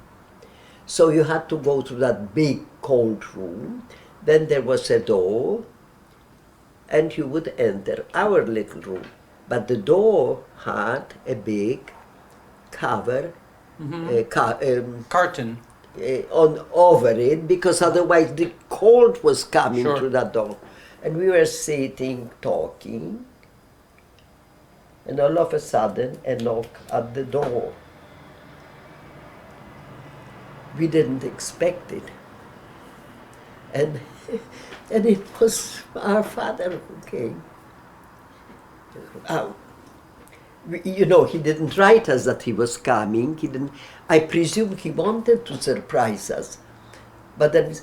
So you had to go to that big cold room. Then there was a door, and you would enter our little room. But the door had a big cover, Curtain. on over it, because otherwise the cold was coming Sure. through that door. And we were sitting, talking, and all of a sudden a knock at the door. We didn't expect it. And it was our father who came. You know, he didn't write us that he was coming. He didn't. I presume he wanted to surprise us. But then,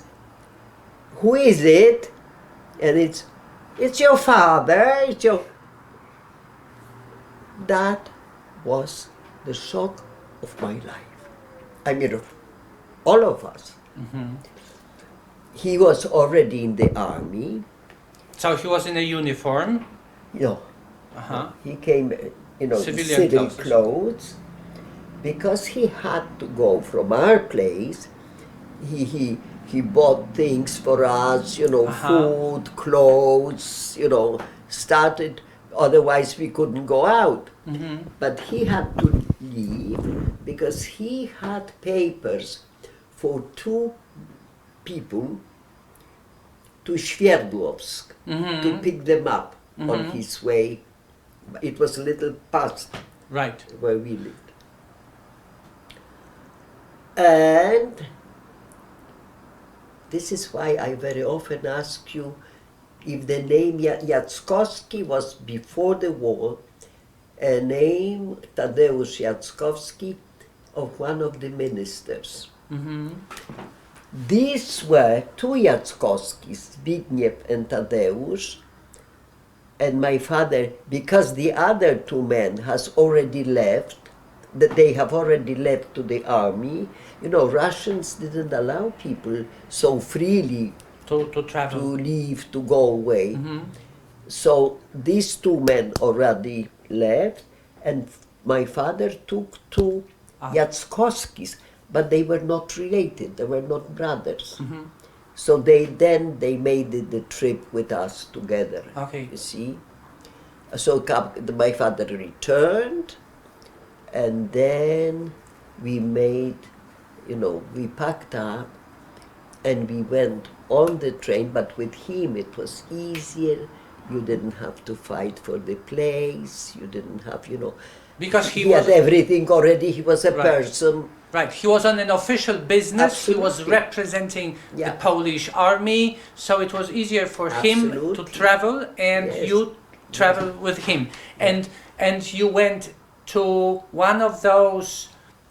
who is it? And it's your father. It's your. That was the shock of my life. I mean, of all of us. Mm-hmm. He was already in the army. So he was in a uniform. No. Uh-huh. He came, you know, in Civilian civil clothes. clothes, because he had to go from our place. He bought things for us, you know, Uh-huh. food, clothes, you know, started, otherwise we couldn't go out. Mm-hmm. But he had to leave because he had papers for 2 people to Świerdłowsk to pick them up on his way. It was a little past Right. where we lived. And this is why I very often ask you if the name Jackowski was before the war a name, Tadeusz Jackowski, of one of the ministers. Mm-hmm. These were 2 Jackowskis, Zbigniew and Tadeusz, and my father, because the other 2 men has already left, that they have already left to the army. You know, Russians didn't allow people so freely To to travel. leave, to go away. Mm-hmm. So these 2 men already left, and my father took 2 Jackowskis, but they were not related, they were not brothers. Mm-hmm. So they made the trip with us together. Okay. You see? So my father returned, and then we made, you know, we packed up and we went on the train, but with him it was easier. You didn't have to fight for the place, you didn't have, you know, Because he he was had everything already, he was a Right. person. right. He was on an official business. He was Absolutely. representing Yeah. the Polish army, so it was easier for him to Absolutely. travel, and Yes. you travel with him. And you went to one of those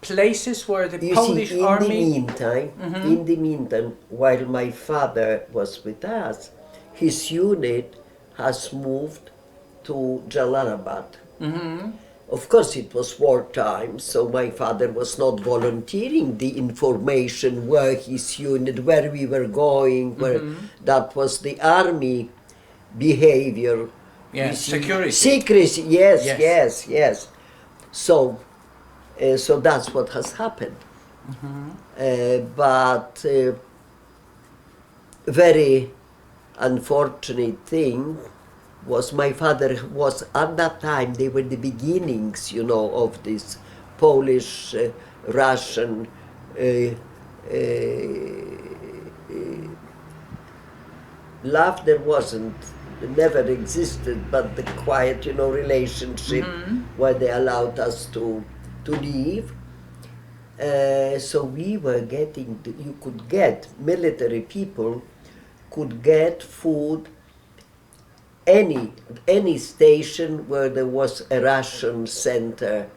places where the You Polish see, army. in the meantime, while my father was with us, his unit has moved to Jalalabad. Mm-hmm. Of course, it was wartime, so my father was not volunteering the information where his unit, where we were going, where that was the army behavior. Yeah, You see. security. Secrecy, yes, Yes. yes, yes. So, so that's what has happened. But very unfortunate thing was my father was at that time, they were the beginnings, you know, of this Polish Russian love. There wasn't, never existed, but the quiet, you know, relationship where they allowed us to leave. So we were getting, you could get, military people could get food any station where there was a Russian center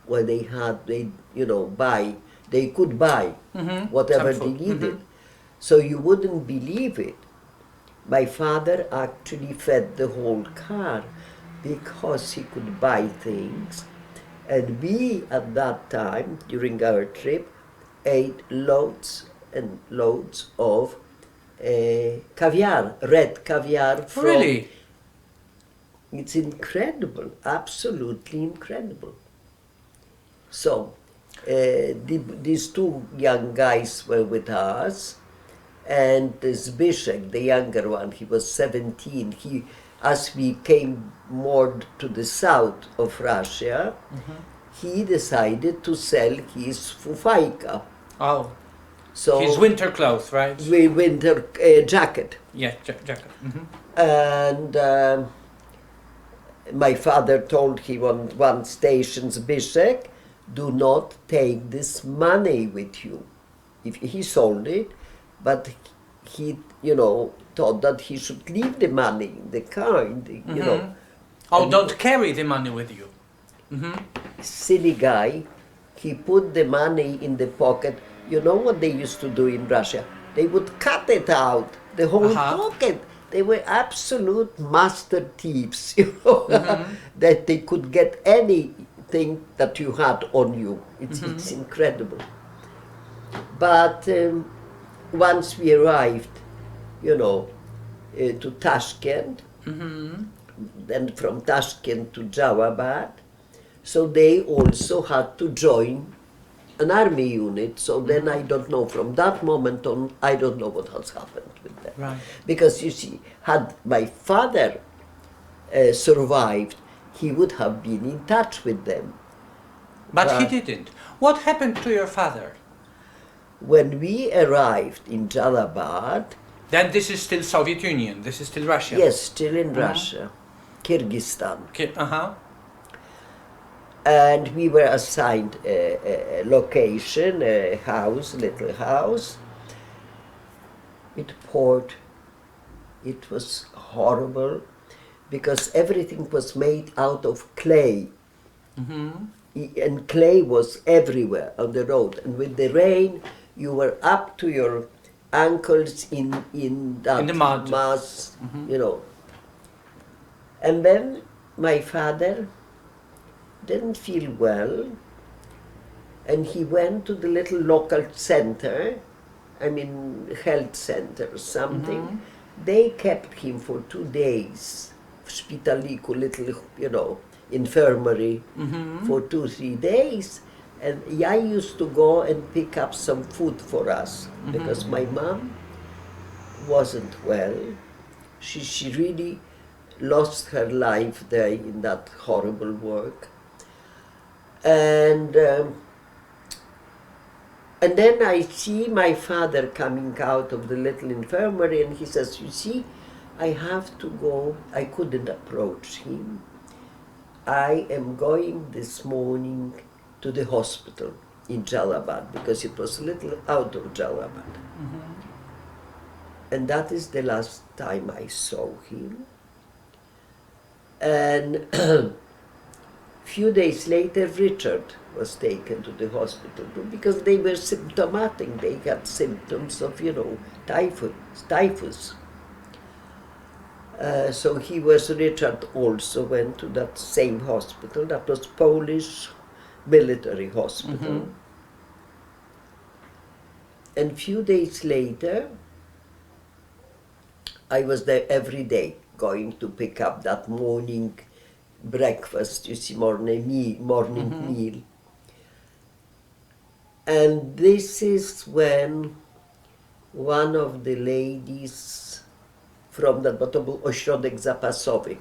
where they you know, they could buy whatever Some they food. needed. So you wouldn't believe it. My father actually fed the whole car because he could buy things. And we, at that time, during our trip, ate loads and loads of caviar, red caviar. Really? It's incredible, absolutely incredible. So, these two young guys were with us, and Zbyszek, the younger one, he was 17. As we came more to the south of Russia, he decided to sell his fufajka. Oh. So His winter clothes, right? Winter jacket. Yeah, jacket. And my father told him on one station, Zbyszek, do not take this money with you. If he sold it, but he, thought that he should leave the money in the car, you know. Oh, don't carry the money with you. Silly guy, he put the money in the pocket. You know what they used to do in Russia? They would cut it out, the whole pocket. They were absolute master thieves, that they could get anything that you had on you. It's incredible. But once we arrived, to Tashkent, then from Tashkent to Jalalabad, so they also had to join an army unit. So then I don't know, from that moment on, I don't know what has happened with them. Right. Because you see, had my father survived, he would have been in touch with them. But he didn't. What happened to your father? When we arrived in Jalalabad, Then this is still Soviet Union, this is still Russia. yes, still in Russia, Kyrgyzstan. And we were assigned a location, a house, little house. It poured. It was horrible because everything was made out of clay. And clay was everywhere on the road. And with the rain, you were up to your ankles in that In the mud. mass, And then my father didn't feel well, and he went to the little local center, health center or something. They kept him for 2 days, w szpitaliku, little, infirmary, for 2-3 days. And I used to go and pick up some food for us, because my mom wasn't well. She really lost her life there in that horrible work. And then I see my father coming out of the little infirmary, and he says, you see, I have to go. I couldn't approach him. I am going this morning to the hospital in Jalalabad, because it was a little out of Jalalabad. And that is the last time I saw him. And few days later, Richard was taken to the hospital because they were symptomatic. They had symptoms of, typhus. So Richard also went to that same hospital. That was Polish military hospital. And few days later, I was there every day, going to pick up that morning breakfast, morning meal. And this is when one of the ladies from that, to był ośrodek zapasowy,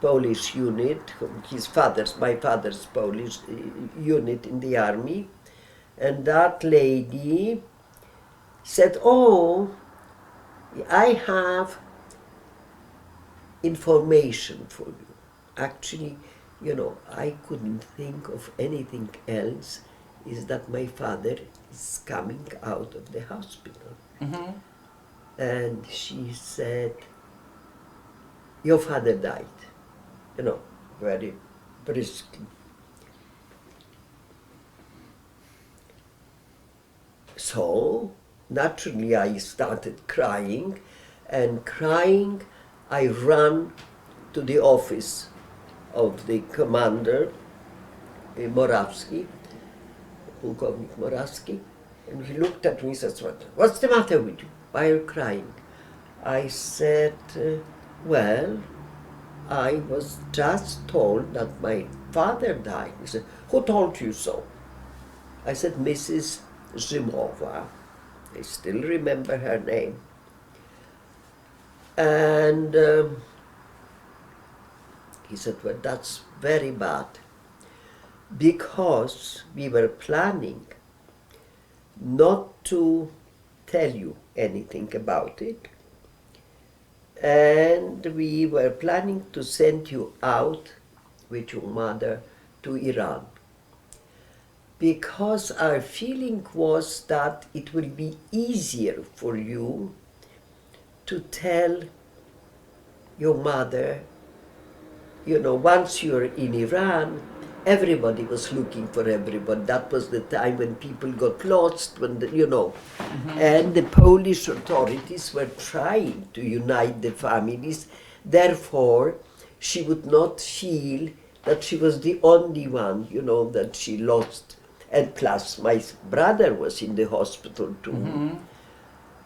Polish unit, my father's Polish unit in the army, and that lady said, oh, I have information for you. Actually, I couldn't think of anything else, is that my father is coming out of the hospital. And she said, your father died, very briskly. So naturally I started crying, and crying I ran to the office of the commander, Morawski, Pułkownik Morawski, and he looked at me and said, "What's the matter with you? Why are you crying?" I said, well, I was just told that my father died. He said, "Who told you so?" I said, "Mrs. Rzymova." I still remember her name. And he said, "Well, that's very bad, because we were planning not to tell you anything about it, and we were planning to send you out with your mother to Iran, because our feeling was that it will be easier for you to tell your mother, you know, once you're in Iran, everybody was looking for everybody. That was the time when people got lost, when, you know, and the Polish authorities were trying to unite the families. Therefore, she would not feel that she was the only one, you know, that she lost. And plus, my brother was in the hospital too.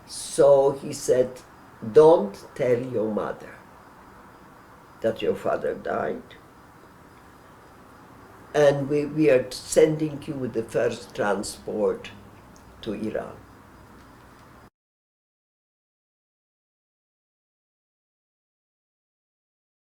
So he said, "Don't tell your mother that your father died. And we are sending you with the first transport to Iran."